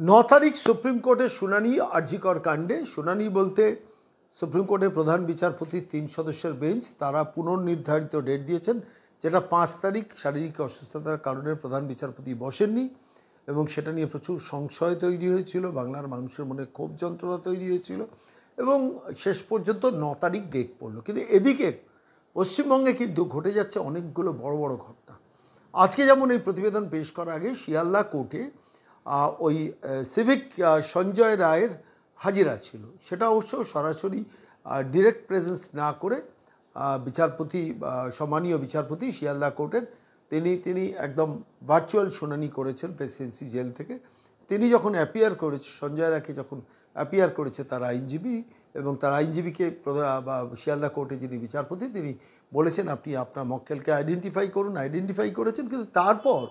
9 তারিখ সুপ্রিম কোর্টের শুনানি আরজিকর কাণ্ডে। শুনানি বলতে সুপ্রিম কোর্টের প্রধান বিচারপতির 3 সদস্যের বেঞ্চ তারা পুনর্নির্ধারিত ডেট দিয়েছেন, যেটা 5 তারিখ শারীরিক অসুস্থতার কারণে প্রধান বিচারপতি বসেননি এবং সেটা নিয়ে প্রচুর সংশয় তৈরি হয়েছিল, বাংলার মানুষের মনে ক্ষোভ যন্ত্রণা তৈরি হয়েছিল এবং শেষ পর্যন্ত 9 তারিখ ডেট পড়ল। কিন্তু এদিকে পশ্চিমবঙ্গে কিন্তু ঘটে যাচ্ছে অনেকগুলো বড় বড় ঘটনা। আজকে যেমন এই প্রতিবেদন পেশ করার আগে শিয়ালদা কোর্টে ওই সিভিক সঞ্জয় রায়ের হাজিরা ছিল, সেটা অবশ্য সরাসরি ডিরেক্ট প্রেজেন্স না করে বিচারপতি, সম্মানীয় বিচারপতি শিয়ালদা কোর্টের তিনি একদম ভার্চুয়াল শুনানি করেছেন প্রেসিডেন্সি জেল থেকে। তিনি যখন অ্যাপিয়ার করেছে, সঞ্জয় রায়কে যখন অ্যাপিয়ার করেছে তার আইনজীবী এবং তার আইনজীবীকে শিয়ালদা কোর্টে যিনি বিচারপতি তিনি বলেছেন আপনি আপনার মক্কেলকে আইডেন্টিফাই করুন, আইডেন্টিফাই করেছেন। কিন্তু তারপর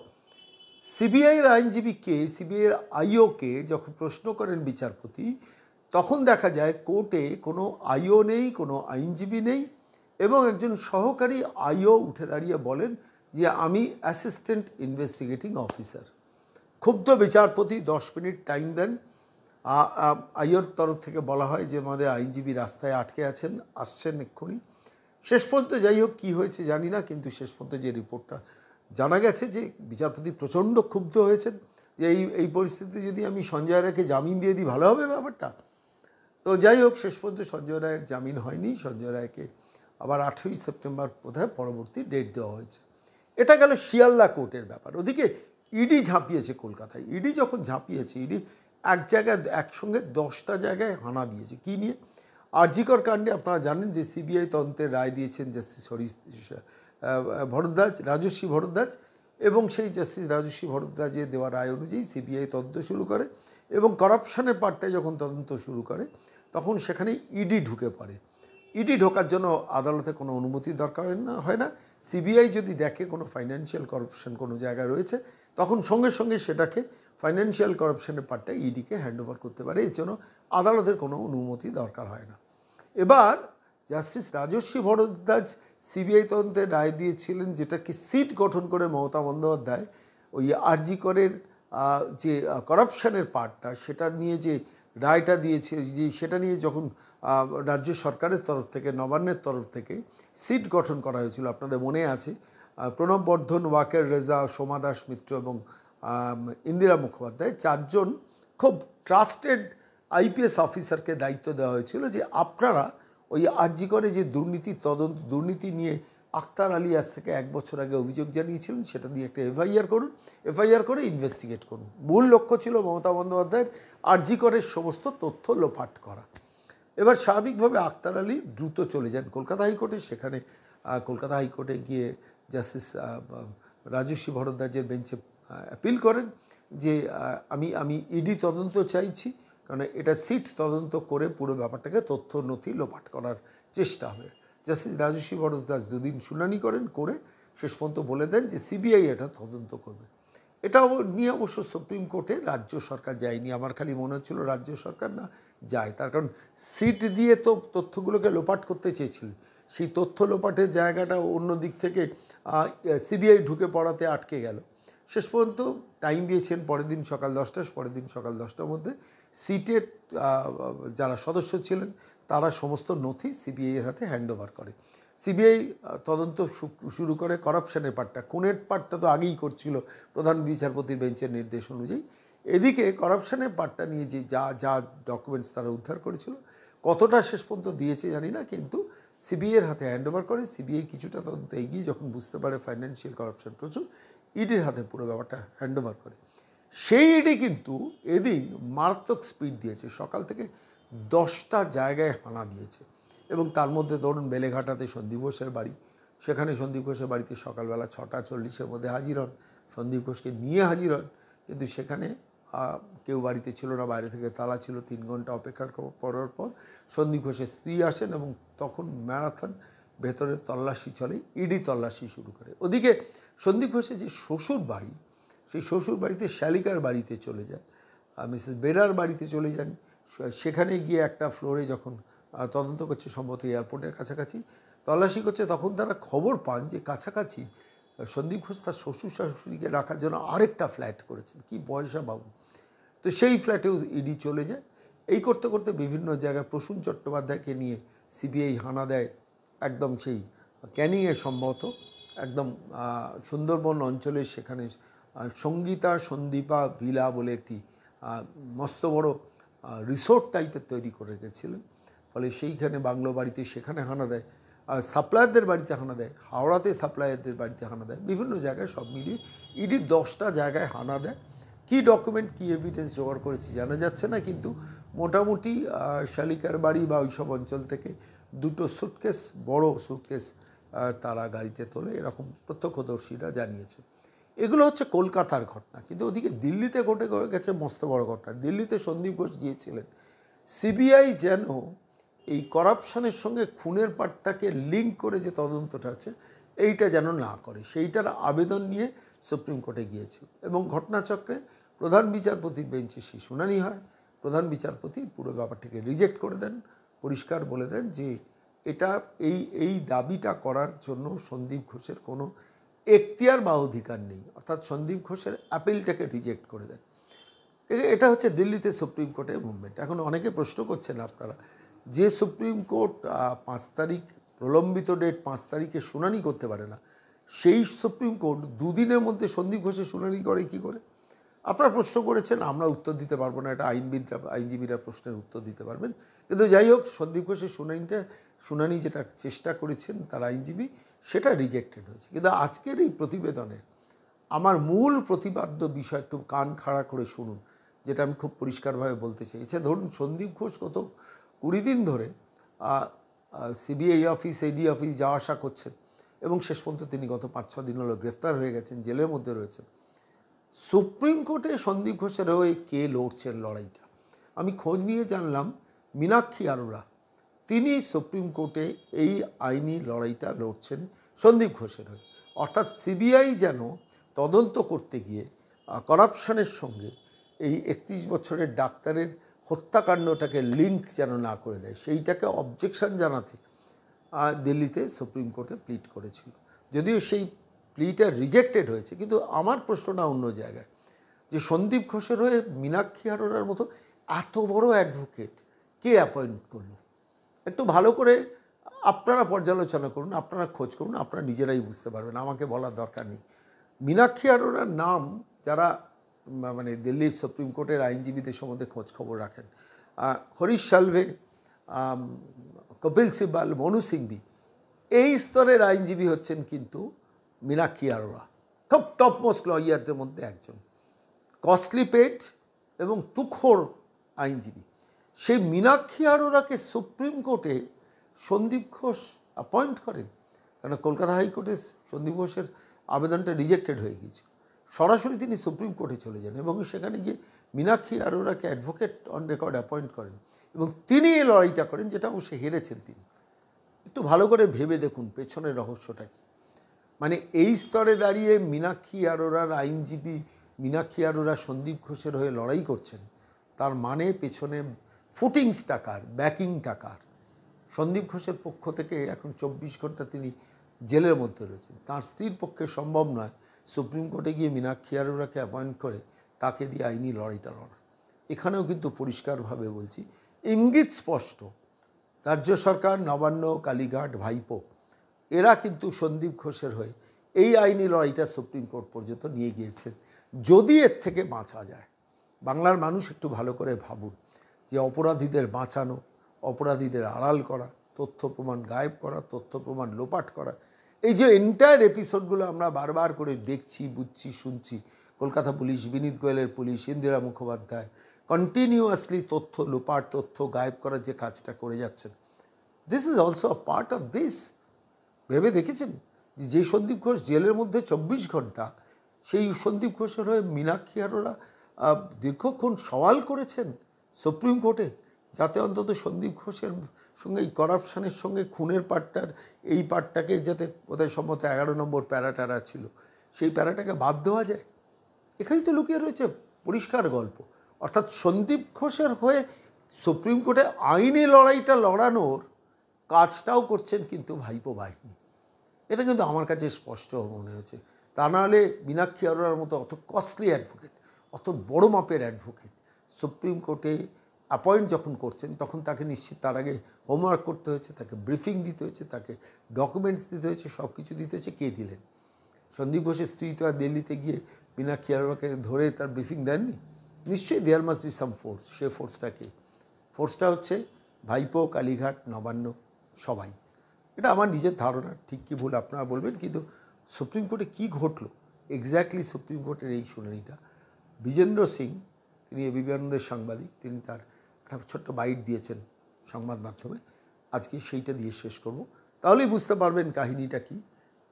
সিবিআইয়ের আইনজীবীকে, সিবিআইয়ের আইওকে যখন প্রশ্ন করেন বিচারপতি, তখন দেখা যায় কোর্টে কোনো আইও নেই, কোনো আইনজীবী নেই এবং একজন সহকারী আইও উঠে দাঁড়িয়ে বলেন যে আমি অ্যাসিস্ট্যান্ট ইনভেস্টিগেটিং অফিসার। ক্ষুব্ধ বিচারপতি 10 মিনিট টাইম দেন। আইওর তরফ থেকে বলা হয় যে আমাদের আইনজীবী রাস্তায় আটকে আছেন, আসছেন এক্ষুনি। শেষ পর্যন্ত যাই হোক কী হয়েছে জানি না, কিন্তু শেষ পর্যন্ত যে রিপোর্টটা জানা গেছে যে বিচারপতি প্রচণ্ড ক্ষুব্ধ হয়েছেন যে এই পরিস্থিতিতে যদি আমি সঞ্জয় রায়কে জামিন দিয়ে দিই ভালো হবে ব্যাপারটা। তো যাই হোক শেষ পর্যন্ত সঞ্জয় রায়ের জামিন হয়নি, সঞ্জয় রায়কে আবার 8ই সেপ্টেম্বর বোধহয় পরবর্তী ডেট দেওয়া হয়েছে। এটা গেল শিয়ালদা কোর্টের ব্যাপার। ওদিকে ইডি ঝাঁপিয়েছে কলকাতায়। ইডি যখন ঝাঁপিয়েছে, ইডি এক জায়গায় একসঙ্গে 10টা জায়গায় হানা দিয়েছে। কী নিয়ে? আরজিকর কাণ্ডে আপনারা জানেন যে সিবিআই তদন্তের রায় দিয়েছেন জাস্টিস ভরদ্বাজ, রাজস্বী ভরদ্বাজ, এবং সেই জাস্টিস রাজস্বী ভরদ্বাজের দেওয়া রায় অনুযায়ী সিবিআই তদন্ত শুরু করে এবং করাপশনের পার্টটায় যখন তদন্ত শুরু করে তখন সেখানে ইডি ঢুকে পড়ে। ইডি ঢোকার জন্য আদালতে কোনো অনুমতির দরকার হয় না। সিবিআই যদি দেখে কোনো ফাইন্যান্সিয়াল করাপশন কোনো জায়গায় রয়েছে তখন সঙ্গে সঙ্গে সেটাকে ফাইন্যান্সিয়াল করাপশনের পার্টটা ইডিকে হ্যান্ডওভার করতে পারে। এর জন্য আদালতের কোনো অনুমতি দরকার হয় না। এবার জাস্টিস রাজস্বী ভরদ্বাজ সিবিআই তদন্তের রায় দিয়েছিলেন, যেটাকে সিট গঠন করে মমতা বন্দ্যোপাধ্যায় ওই আরজিকরের যে করাপশনের পার্টটা সেটা নিয়ে যে রায়টা দিয়েছে, যে সেটা নিয়ে যখন রাজ্য সরকারের তরফ থেকে, নবান্নের তরফ থেকে সিট গঠন করা হয়েছিল, আপনাদের মনে আছে প্রণব বর্ধন, ওয়াকের রেজা, সোমা দাস মিত্র এবং ইন্দিরা মুখোপাধ্যায় 4 জন খুব ট্রাস্টেড আইপিএস অফিসারকে দায়িত্ব দেওয়া হয়েছিল যে আপনারা ওই আরজিকরে যে দুর্নীতি নিয়ে আক্তার আলী আজ থেকে 1 বছর আগে অভিযোগ জানিয়েছিলেন সেটা নিয়ে একটা এফআইআর করুন, এফআইআর করে ইনভেস্টিগেট করুন। মূল লক্ষ্য ছিল মমতা বন্দ্যোপাধ্যায়ের আরজিকরের সমস্ত তথ্য লোপাট করা। এবার স্বাভাবিকভাবে আক্তার আলী দ্রুত চলে যান কলকাতা হাইকোর্টে। সেখানে কলকাতা হাইকোর্টে গিয়ে জাস্টিস রাজস্বী ভরদ্বাজের বেঞ্চে অ্যাপিল করেন যে আমি ইডি তদন্ত চাইছি, কারণ এটা সিট তদন্ত করে পুরো ব্যাপারটাকে তথ্য নথি লোপাট করার চেষ্টা হবে। জাস্টিস রাজস্বী ভরদ্বাজ 2 দিন শুনানি করে শেষ পর্যন্ত বলে দেন যে সিবিআই এটা তদন্ত করবে। এটা নিয়ে অবশ্য সুপ্রিম কোর্টে রাজ্য সরকার যায়নি। আমার খালি মনে হচ্ছিল রাজ্য সরকার না যায়, তার কারণ সিট দিয়ে তো তথ্যগুলোকে লোপাট করতে চেয়েছিলেন। সেই তথ্য লোপাটের জায়গাটা অন্য দিক থেকে সিবিআই ঢুকে পড়াতে আটকে গেল। শেষ পর্যন্ত টাইম দিয়েছেন পরের দিন সকাল 10টা, পরের দিন সকাল 10টার মধ্যে সিটের যারা সদস্য ছিলেন তারা সমস্ত নথি সিবিআইয়ের হাতে হ্যান্ডওভার করে। সিবিআই তদন্ত শুরু করে করাপশনের পার্টটা, খুনের পার্টটা তো আগেই করছিল প্রধান বিচারপতির বেঞ্চের নির্দেশ অনুযায়ী। এদিকে করাপশনের পার্টটা নিয়ে যে যা ডকুমেন্টস তারা উদ্ধার করেছিল কতটা শেষ পর্যন্ত দিয়েছে জানি না, কিন্তু সিবিআইয়ের হাতে হ্যান্ডওভার করে। সিবিআই কিছুটা তদন্ত এগিয়ে যখন বুঝতে পারে ফাইন্যান্সিয়াল করাপশন প্রচুর, ইডির হাতে পুরো ব্যাপারটা হ্যান্ডওভার করে। সেই ইডি কিন্তু এদিন মারাত্মক স্পিড দিয়েছে, সকাল থেকে 10টা জায়গায় হানা দিয়েছে এবং তার মধ্যে ধরুন বেলেঘাটাতে সন্দীপ ঘোষের বাড়ি, সেখানে সন্দীপ ঘোষের বাড়িতে সকালবেলা 6টা 40-এর মধ্যে হাজির হন, সন্দীপ ঘোষকে নিয়ে হাজির হন, কিন্তু সেখানে কেউ বাড়িতে ছিল না, বাইরে থেকে তালা ছিল। 3 ঘন্টা অপেক্ষা করার পর সন্দীপ ঘোষের স্ত্রী আসেন এবং তখন ম্যারাথন ভেতরে তল্লাশি চলে, ইডি তল্লাশি শুরু করে। ওদিকে সন্দীপ ঘোষের যে শ্বশুর বাড়ি, সেই শ্বশুর বাড়িতে শ্যালিকার বাড়িতে চলে যান, মিসেস বেরার বাড়িতে চলে যান। সেখানে গিয়ে একটা ফ্লোরে যখন তদন্ত করছে, সম্ভবত এয়ারপোর্টের কাছাকাছি তল্লাশি করছে, তখন তারা খবর পান যে কাছাকাছি সন্দীপ ঘোষ তার শ্বশুর শাশুড়িকে রাখার জন্য আরেকটা ফ্ল্যাট করেছেন। কি পয়সা বাবু! তো সেই ফ্ল্যাটেও ইডি চলে যায়। এই করতে করতে বিভিন্ন জায়গায় প্রসূন চট্টোপাধ্যায়কে নিয়ে সিবিআই হানা দেয় একদম সেই ক্যানিংয়ে সম্ভবত, একদম সুন্দরবন অঞ্চলের সেখানে সঙ্গীতা সন্দীপা ভিলা বলে একটি মস্ত বড় রিসোর্ট টাইপের তৈরি করে রেখেছিলেন। ফলে সেইখানে বাংলো বাড়িতে সেখানে হানা দেয়, সাপ্লায়ারদের বাড়িতে হানা দেয়, হাওড়াতে সাপ্লায়ারদের বাড়িতে হানা দেয়, বিভিন্ন জায়গায় সব মিলিয়ে ইডি 10টা জায়গায় হানা দেয়। কী ডকুমেন্ট কী এভিডেন্স জোগাড় করেছি জানা যাচ্ছে না, কিন্তু মোটামুটি শালিকার বাড়ি বা ওইসব অঞ্চল থেকে 2টো সুটকেস, বড় সুটকেস তারা গাড়িতে তোলে, এরকম প্রত্যক্ষদর্শীরা জানিয়েছে। এগুলো হচ্ছে কলকাতার ঘটনা, কিন্তু ওদিকে দিল্লিতে ঘটে গেছে মস্ত বড় ঘটনা। দিল্লিতে সন্দীপ ঘোষ গিয়েছিলেন। সিবিআই যেন এই করাপশনের সঙ্গে খুনের পার্টটাকে লিঙ্ক করে যে তদন্তটা আছে এইটা যেন না করে, সেইটার আবেদন নিয়ে সুপ্রিম কোর্টে গিয়েছিল। এবং ঘটনাচক্রে প্রধান বিচারপতির বেঞ্চে সেই শুনানি হয়। প্রধান বিচারপতি পুরো ব্যাপারটাকে রিজেক্ট করে দেন, পরিষ্কার বলে দেন যে এটা এই দাবিটা করার জন্য সন্দীপ ঘোষের কোনো এখতিয়ার বা অধিকার নেই, অর্থাৎ সন্দীপ ঘোষের অ্যাপিলটাকে রিজেক্ট করে দেন। এটা হচ্ছে দিল্লিতে সুপ্রিম কোর্টের মুভমেন্ট। এখন অনেকে প্রশ্ন করছেন আপনারা, যে সুপ্রিম কোর্ট 5 তারিখ প্রলম্বিত ডেট 5 তারিখে শুনানি করতে পারে না, সেই সুপ্রিম কোর্ট 2 দিনের মধ্যে সন্দীপ ঘোষের শুনানি করে কি করে? আপনারা প্রশ্ন করেছেন, আমরা উত্তর দিতে পারবো না, এটা আইনজীবীরা প্রশ্নের উত্তর দিতে পারবেন। কিন্তু যাই হোক, সন্দীপ ঘোষের শুনানি যেটা চেষ্টা করেছেন তার আইনজীবী, সেটা রিজেক্টেড হয়েছে। কিন্তু আজকের এই প্রতিবেদনের আমার মূল প্রতিপাদ্য বিষয় একটু কান খাড়া করে শুনুন, যেটা আমি খুব পরিষ্কারভাবে বলতে চাইছি। ধরুন সন্দীপ ঘোষ গত 20 দিন ধরে সিবিআই অফিস, ইডি অফিস যাওয়া আসা করছেন, এবং শেষ পর্যন্ত তিনি গত 5-6 দিন হলো গ্রেফতার হয়ে গেছেন, জেলের মধ্যে রয়েছেন। সুপ্রিম কোর্টে সন্দীপ ঘোষের হয়ে কে লড়ছেন লড়াইটা? আমি খোঁজ নিয়ে জানলাম মীনাক্ষী আরোরা, তিনি সুপ্রিম কোর্টে এই আইনি লড়াইটা লড়ছেন সন্দীপ ঘোষের হয়ে। অর্থাৎ সিবিআই যেন তদন্ত করতে গিয়ে করাপশনের সঙ্গে এই 31 বছরের ডাক্তারের হত্যাকাণ্ডটাকে লিঙ্ক যেন না করে দেয়, সেইটাকে অবজেকশন জানাতে দিল্লিতে সুপ্রিম কোর্টে প্লিট করেছিল। যদিও সেই প্লিটা রিজেক্টেড হয়েছে, কিন্তু আমার প্রশ্নটা অন্য জায়গায়, যে সন্দীপ ঘোষের হয়ে মীনাক্ষী আরোরার মতো এত বড় অ্যাডভোকেট কে অ্যাপয়েন্ট করলো? একটু ভালো করে আপনারা পর্যালোচনা করুন, আপনারা খোঁজ করুন, আপনারা নিজেরাই বুঝতে পারবেন, আমাকে বলার দরকার নেই। মীনাক্ষী আরোরার নাম যারা মানে দিল্লির সুপ্রিম কোর্টের আইনজীবীদের সম্বন্ধে খোঁজ খবর রাখেন, হরিশ সালভে, কপিল সিব্বাল, মনু সিংভি, এই স্তরের আইনজীবী হচ্ছেন কিন্তু মীনাক্ষী আরোরা, খুব টপমোস্ট লয়ারদের মধ্যে একজন, কস্টলি পেড এবং তুখোর আইনজীবী। সেই মীনাক্ষী আরোরাকে সুপ্রিম কোর্টে সন্দীপ ঘোষ অ্যাপয়েন্ট করেন, কারণ কলকাতা হাইকোর্টে সন্দীপ ঘোষের আবেদনটা রিজেক্টেড হয়ে গিয়েছিল। সরাসরি তিনি সুপ্রিম কোর্টে চলে যান এবং সেখানে গিয়ে মীনাক্ষী আরোরাকে অ্যাডভোকেট অন রেকর্ড অ্যাপয়েন্ট করেন, এবং তিনি এই লড়াইটা করেন, যেটা অবশ্যই হেরেছেন তিনি। একটু ভালো করে ভেবে দেখুন পেছনের রহস্যটা কী। মানে এই স্তরে দাঁড়িয়ে মীনাক্ষী আরোরার আইনজীবী, মীনাক্ষী আরোরা সন্দীপ ঘোষের হয়ে লড়াই করছেন, তার মানে পেছনে ফুটিংস টাকার, ব্যাকিং টাকার। সন্দীপ ঘোষের পক্ষ থেকে এখন 24 ঘন্টা তিনি জেলের মধ্যে রয়েছেন। তার স্ত্রীর পক্ষে সম্ভব নয় সুপ্রিম কোর্টে গিয়ে মীনাক্ষী আরোরাকে অ্যাপয়েন্ট করে তাকে দিয়ে আইনি লড়াইটা লড়া। এখানেও কিন্তু পরিষ্কারভাবে বলছি, ইঙ্গিত স্পষ্ট, রাজ্য সরকার, নবান্ন, কালীঘাট, ভাইপো, এরা কিন্তু সন্দীপ ঘোষের হয়ে এই আইনি লড়াইটা সুপ্রিম কোর্ট পর্যন্ত নিয়ে গিয়েছেন, যদি এর থেকে বাঁচা যায়। বাংলার মানুষ একটু ভালো করে ভাবুন, যে অপরাধীদের বাঁচানো, অপরাধীদের আড়াল করা, তথ্য প্রমাণ গায়েব করা, তথ্য প্রমাণ লোপাট করা, এই যে এন্টায়ার এপিসোডগুলো আমরা বারবার করে দেখছি, বুঝছি, শুনছি, কলকাতা পুলিশ, বিনীত গোয়েলের পুলিশ, ইন্দিরা মুখোপাধ্যায় কন্টিনিউয়াসলি তথ্য লোপাট, তথ্য গায়েব করার যে কাজটা করে যাচ্ছেন, this is also a part of this. ভেবে দেখেছেন যে সন্দীপ ঘোষ জেলের মধ্যে 24 ঘন্টা, সেই সন্দীপ ঘোষের হয়ে মীনাক্ষী আরোরা দীর্ঘক্ষণ সওয়াল করেছেন সুপ্রিম কোর্টে, যাতে অন্তত সন্দীপ ঘোষের সঙ্গে এই করাপশানের সঙ্গে খুনের পার্টটার, এই পার্টটাকে যাতে বোধহয় সম্মত 11 নম্বর প্যারাটারা ছিল, সেই প্যারাটাকে বাদ দেওয়া যায়। এখানেই তো লুকিয়ে রয়েছে পরিষ্কার গল্প। অর্থাৎ সন্দীপ ঘোষের হয়ে সুপ্রিম কোর্টে আইনি লড়াইটা লড়ানোর কাজটাও করছেন কিন্তু ভাইপো বাহিনী। এটা কিন্তু আমার কাছে স্পষ্ট মনে হয়েছে। তা নাহলে মীনাক্ষী আরোরার মতো অত কস্টলি অ্যাডভোকেট, অত বড় মাপের অ্যাডভোকেট সুপ্রিম কোর্টে অ্যাপয়েন্ট যখন করছেন তখন তাকে নিশ্চিত তার আগে হোমওয়ার্ক করতে হয়েছে, তাকে ব্রিফিং দিতে হয়েছে, তাকে ডকুমেন্টস দিতে হয়েছে, সব কিছু দিতে হয়েছে। কে দিলেন? সন্দীপ ঘোষের স্ত্রী তো আর দিল্লিতে গিয়ে মীনাক্ষী আরোরাকে ধরে তার ব্রিফিং দেননি। নিশ্চয়ই there must be some force. সে ফোর্সটাকে ফোর্সটা হচ্ছে ভাইপো, কালীঘাট, নবান্ন, সবাই। এটা আমার নিজের ধারণা, ঠিক কি ভুল আপনারা বলবেন। কিন্তু সুপ্রিম কোর্টে কী ঘটলো এক্স্যাক্টলি সুপ্রিম কোর্টের এই শুনানিটা, বিজেন্দ্র সিং, তিনি এবিপি আনন্দের সাংবাদিক, তিনি তার একটা ছোট্ট বাইট দিয়েছেন সংবাদ মাধ্যমে, আজকে সেইটা দিয়ে শেষ করব। তাহলেই বুঝতে পারবেন কাহিনীটা কি।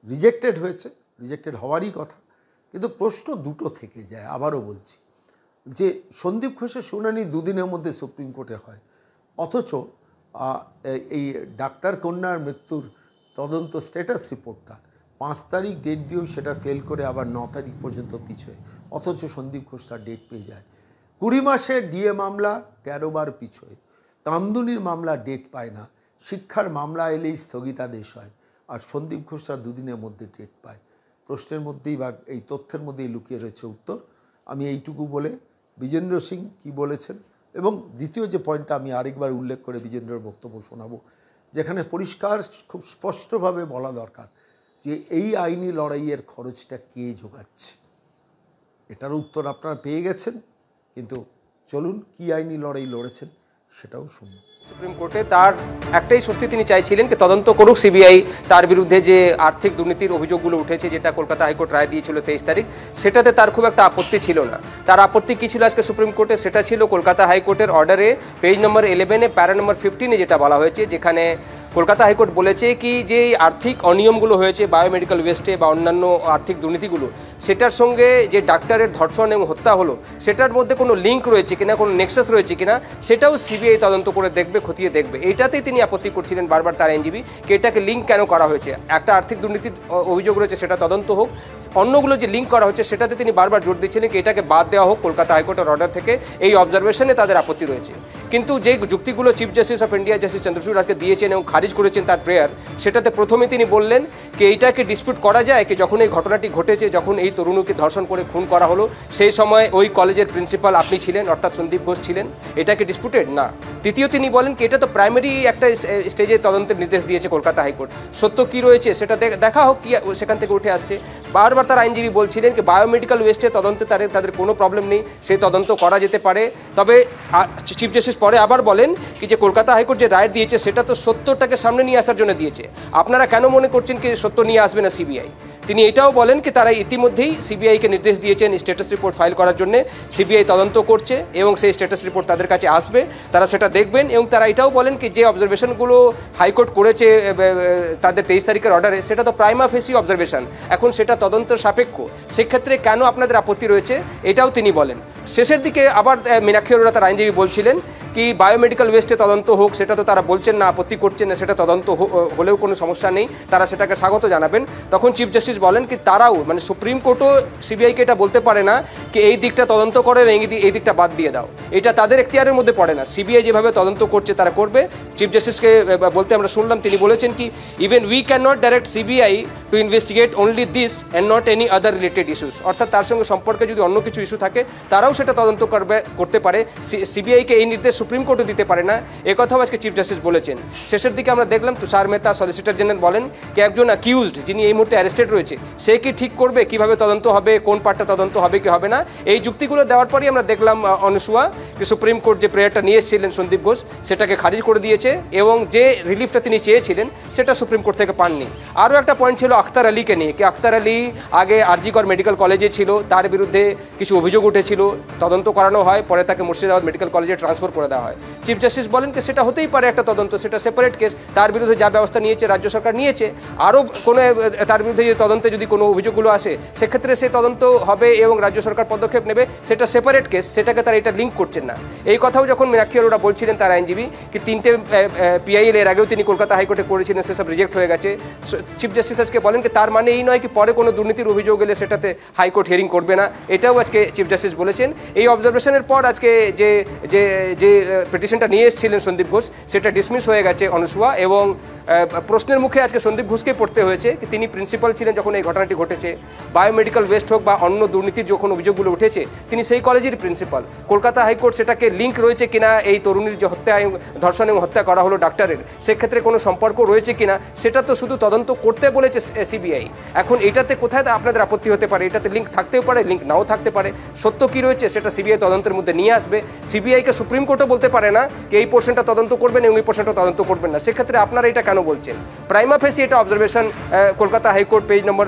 রিজেক্টেড হয়েছে, রিজেক্টেড হওয়ারই কথা, কিন্তু প্রশ্ন দুটো থেকে যায়। আবারও বলছি যে সন্দীপ ঘোষের শুনানি দুদিনের মধ্যে সুপ্রিম কোর্টে হয়, অথচ এই ডাক্তার কন্যার মৃত্যুর তদন্ত স্ট্যাটাস রিপোর্টটা 5 তারিখ ডেট দিয়েও সেটা ফেল করে আবার 9 তারিখ পর্যন্ত পিছোয়, অথচ সন্দীপ ঘোষ তার ডেট পেয়ে যায়। 20 মাসের ডিএ মামলা 13 বার পিছোয়, কামদুনির মামলা ডেট পায় না, শিক্ষার মামলা এলেই স্থগিতাদেশ হয়, আর সন্দীপ ঘোষরা দুদিনের মধ্যে ডেট পায়। প্রশ্নের মধ্যেই বা এই তথ্যের মধ্যেই লুকিয়ে রয়েছে উত্তর। আমি এইটুকু বলে বিজেন্দ্র সিং কি বলেছেন, এবং দ্বিতীয় যে পয়েন্টটা আমি আরেকবার উল্লেখ করে বিজেন্দ্রের বক্তব্য শোনাবো, যেখানে পরিষ্কার খুব স্পষ্টভাবে বলা দরকার যে এই আইনি লড়াইয়ের খরচটা কে যোগাচ্ছে। এটার উত্তর আপনারা পেয়ে গেছেন, কিন্তু চলুন কি আইনি লড়াই লড়েছেন সেটাও শুনুন। সুপ্রিম কোর্টে তার একটাই স্বস্তি, তিনি চাইছিলেন কি তদন্ত করুক সিবিআই তার বিরুদ্ধে যে আর্থিক দুর্নীতির অভিযোগগুলো উঠেছে, যেটা কলকাতা হাইকোর্ট রায় দিয়েছিল 23 তারিখ, সেটাতে তার খুব একটা আপত্তি ছিল না। তার আপত্তি কী ছিল আজকে সুপ্রিম কোর্টে, সেটা ছিল কলকাতা হাইকোর্টের অর্ডারে পেজ নম্বর 11 প্যারা নম্বর 15 যেটা বলা হয়েছে, যেখানে কলকাতা হাইকোর্ট বলেছে কি যে আর্থিক অনিয়মগুলো হয়েছে বায়োমেডিক্যাল ওয়েস্টে বা অন্যান্য আর্থিক দুর্নীতিগুলো, সেটার সঙ্গে যে ডাক্তারের ধর্ষণ এবং হত্যা হলো সেটার মধ্যে কোনো লিঙ্ক রয়েছে কিনা, কোনো নেক্সাস রয়েছে কিনা, সেটাও সিবিআই তদন্ত করে দেখবে, খতিয়ে দেখবে। এইটাতেই তিনি আপত্তি করছিলেন বারবার তার আইনজীবী, কি এটাকে লিঙ্ক কেন করা হয়েছে। একটা আর্থিক দুর্নীতির অভিযোগ রয়েছে সেটা তদন্ত হোক, অন্যগুলো যে লিঙ্ক করা হচ্ছে সেটাতে তিনি বারবার জোর দিচ্ছিলেন কি এটাকে বাদ দেওয়া হোক কলকাতা হাইকোর্টের অর্ডার থেকে। এই অবজারভেশনে তাদের আপত্তি রয়েছে। কিন্তু যে যুক্তিগুলো chief justice of India justice Chandrachud আজকে দিয়েছেন এবং খারিজ করেছেন তার প্রেয়ার, সেটাতে প্রথমে তিনি বললেন কি এইটাকে ডিসপিউট করা যায় কি যখন এই ঘটনাটি ঘটেছে, যখন এই তরুণীকে ধর্ষণ করে খুন করা হলো, সেই সময় ওই কলেজের প্রিন্সিপাল আপনি ছিলেন, অর্থাৎ সন্দীপ ঘোষ ছিলেন, এটাকে ডিসপিউটেড না। তৃতীয় তিনি বলেন কি এটা তো প্রাইমারি একটা স্টেজে তদন্তের নির্দেশ দিয়েছে কলকাতা হাইকোর্ট, সত্য কি রয়েছে সেটা দেখা হোক কি সেখান থেকে উঠে আসছে। বারবার তার আইনজীবী বলছিলেন কি বায়োমেডিক্যাল ওয়েস্টের তদন্তে তাদের কোনো প্রবলেম নেই, সেই তদন্ত করা যেতে পারে। তবে চিফ জাস্টিস পরে আবার বলেন কি যে কলকাতা হাইকোর্ট যে রায় দিয়েছে সেটা তো সত্যটাকে সামনে নিয়ে আসার জন্য দিয়েছে, আপনারা কেন মনে করছেন কি সত্য নিয়ে আসবে না সিবিআই। তিনি এটাও বলেন কি তারা ইতিমধ্যেই সিবিআইকে নির্দেশ দিয়েছেন স্ট্যাটাস রিপোর্ট ফাইল করার জন্য, সিবিআই তদন্ত করছে এবং সেই স্ট্যাটাস রিপোর্ট তাদের কাছে আসবে, তারা সেটা দেখবেন। এবং তারা এটাও বলেন কি যে অবজারভেশনগুলো হাইকোর্ট করেছে তাদের 23 তারিখের অর্ডারে, সেটা তো প্রাইমা ফেসি অবজারভেশন, এখন সেটা তদন্তের সাপেক্ষ, সেক্ষেত্রে কেন আপনাদের আপত্তি রয়েছে এটাও তিনি বলেন। শেষের দিকে আবার মীনাক্ষী আরোরা তার আইনজীবী বলছিলেন কি বায়োমেডিক্যাল ওয়েস্টে তদন্ত হোক, সেটা তো তারা বলছেন না, আপত্তি করছেন না, সেটা তদন্ত হলেও কোনো সমস্যা নেই, তারা সেটাকে স্বাগত জানাবেন। তখন চিফ জাস্টিস বলেন কি তারাও মানে সুপ্রিম কোর্টও সিবিআইকে এটা বলতে পারে না কি এই দিকটা তদন্ত করো এবং এই দিকটা বাদ দিয়ে দাও, এটা তাদের এখতিয়ারের মধ্যে পড়ে না। সিবিআই যেভাবে তদন্ত করছে তারা করবে। চিফ জাস্টিসকে বলতে আমরা শুনলাম, তিনি বলেছেন কি even we can not direct CBI to investigate only this and not any other related issues, অর্থাৎ তার সঙ্গে সম্পর্কে যদি অন্য কিছু ইস্যু থাকে তারাও সেটা তদন্ত করতে পারে, সিবিআইকে এই নির্দেশ সুপ্রিম কোর্টও দিতে পারে না, একথাও আজকে চিফ জাস্টিস বলেছেন। শেষের দিকে আমরা দেখলাম তুষার মেহতা সলিসিটর জেনারেল বলেন কি একজন অ্যাকিউজড যিনি এই মুহূর্তে অ্যারেস্টেড রয়েছে সে কি ঠিক করবে কিভাবে তদন্ত হবে, কোন পার্টটা তদন্ত হবে কি হবে না। এই যুক্তিগুলো দেওয়ার পরই আমরা দেখলাম অনুসুয়া কি সুপ্রিম কোর্ট যে প্রেয়ারটা নিয়ে এসেছিলেন সন্দীপ ঘোষ সেটাকে খারিজ করে দিয়েছে এবং যে রিলিফটা তিনি চেয়েছিলেন সেটা সুপ্রিম কোর্ট থেকে পাননি। আরও একটা পয়েন্ট ছিল আখতার আলীকে নিয়ে, কি আখতার আলী আগে আরজিকর মেডিকেল কলেজে ছিল, তার বিরুদ্ধে কিছু অভিযোগ উঠেছিল, তদন্ত করানো হয়, পরে তাকে মুর্শিদাবাদ মেডিকেল কলেজে ট্রান্সফার করে দেওয়া হয়। চিফ জাস্টিস বলেন কি সেটা হতেই পারে একটা তদন্ত, সেটা সেপারেট কেস, তার বিরুদ্ধে যা ব্যবস্থা নিয়েছে রাজ্য সরকার নিয়েছে, আরও কোনো তার বিরুদ্ধে যে তদন্তে যদি কোনো অভিযোগগুলো আসে সেক্ষেত্রে সেই তদন্ত হবে এবং রাজ্য সরকার পদক্ষেপ নেবে, সেটা সেপারেট কেস, সেটাকে তারা এটা লিঙ্ক করছেন না। এই কথাও যখন মীনাক্ষী আরোরা বলছিলেন তার আইনজীবী কি 3টে পিআইএল এর আগেও তিনি কলকাতা হাইকোর্টে করেছিলেন, সেসব রিজেক্ট হয়ে গেছে। চিফ জাস্টিস আজকে বলেন কি তার মানে এই নয় কি পরে কোনো দুর্নীতির অভিযোগ এলে সেটাতে হাইকোর্ট হিয়ারিং করবে না, এটাও আজকে চিফ জাস্টিস বলেছেন। এই অবজারভেশনের পর আজকে যে যে যে পিটিশনটা নিয়ে এসেছিলেন সন্দীপ ঘোষ সেটা ডিসমিস হয়ে গেছে অনুসুয়া এবং প্রশ্নের মুখে আজকে সন্দীপ ঘোষকে পড়তে হয়েছে। তিনি প্রিন্সিপাল ছিলেন যখন এই ঘটনাটি ঘটেছে। বায়োমেডিক্যাল ওয়েস্ট হোক বা অন্য দুর্নীতির যখন অভিযোগগুলো উঠেছে, তিনি সেই কলেজের প্রিন্সিপাল। কলকাতা হাইকোর্ট সেটাকে লিঙ্ক রয়েছে কিনা এই তরুণীর যে ধর্ষণ এবং হত্যা করা হলো ডাক্তারের, সেক্ষেত্রে কোনো সম্পর্ক রয়েছে কিনা সেটা তো শুধু তদন্ত করতে বলেছে সিবিআই। এখন এটাতে কোথায় আপনাদের আপত্তি হতে পারে? এটাতে লিঙ্ক থাকতেও পারে, লিঙ্ক নাও থাকতে পারে। সত্য কি রয়েছে সেটা সিবিআই তদন্তের মধ্যে নিয়ে আসবে। সিবিআইকে সুপ্রিম কোর্টও বলতে পারে না যে এই পোর্শনটা তদন্ত করবেন এবং এই পোর্শনটা তদন্ত করবেন না। সেক্ষেত্রে আপনারা এটা কেন বলছেন? প্রাইমা ফেসি এটা observation Kolkata high court page number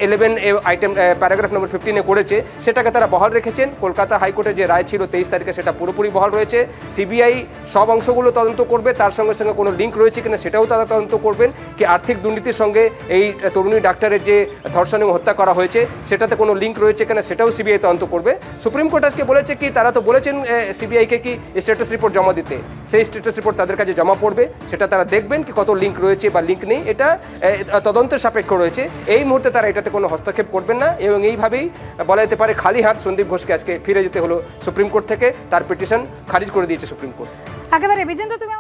11 item paragraph number 15 করেছে, সেটাকে তারা বহাল রেখেছেন। কলকাতা হাইকোর্টের যে রায় ছিল 23 তারিখে সেটা পুরোপুরি বহাল রয়েছে। সিবিআই সব অংশগুলো তদন্ত করবে, তার সঙ্গে সঙ্গে কোনো লিঙ্ক রয়েছে কিনা সেটাও তারা তদন্ত করবেন। কি আর্থিক দুর্নীতির সঙ্গে এই তরুণী ডাক্তারের যে ধর্ষণ এবং হত্যা করা হয়েছে সেটাতে কোনো লিঙ্ক রয়েছে কিনা সেটাও সিবিআই তদন্ত করবে। সুপ্রিম কোর্ট আজকে বলেছে কি, তারা তো বলেছেন সিবিআইকে কি স্ট্যাটাস রিপোর্ট জমা দিতে। সেই স্ট্যাটাস রিপোর্ট তাদের কাছে জমা পড়বে, সেটা তারা দেখবেন কি কত লিঙ্ক রয়েছে বা লিঙ্ক নেই, এটা তদন্তের সাপেক্ষ রয়েছে। এই মুহূর্তে তারা এটাতে কোনো হস্তক্ষেপ করবেন না এবং এইভাবেই বলা যেতে পারে খালি হাত সন্দীপ ঘোষকে আজকে ফিরে যেতে হলো সুপ্রিম কোর্ট থেকে। তার পিটিশন খারিজ করে দিয়েছে সুপ্রিম কোর্ট। একেবারে বিজেন্দ্র, তুমি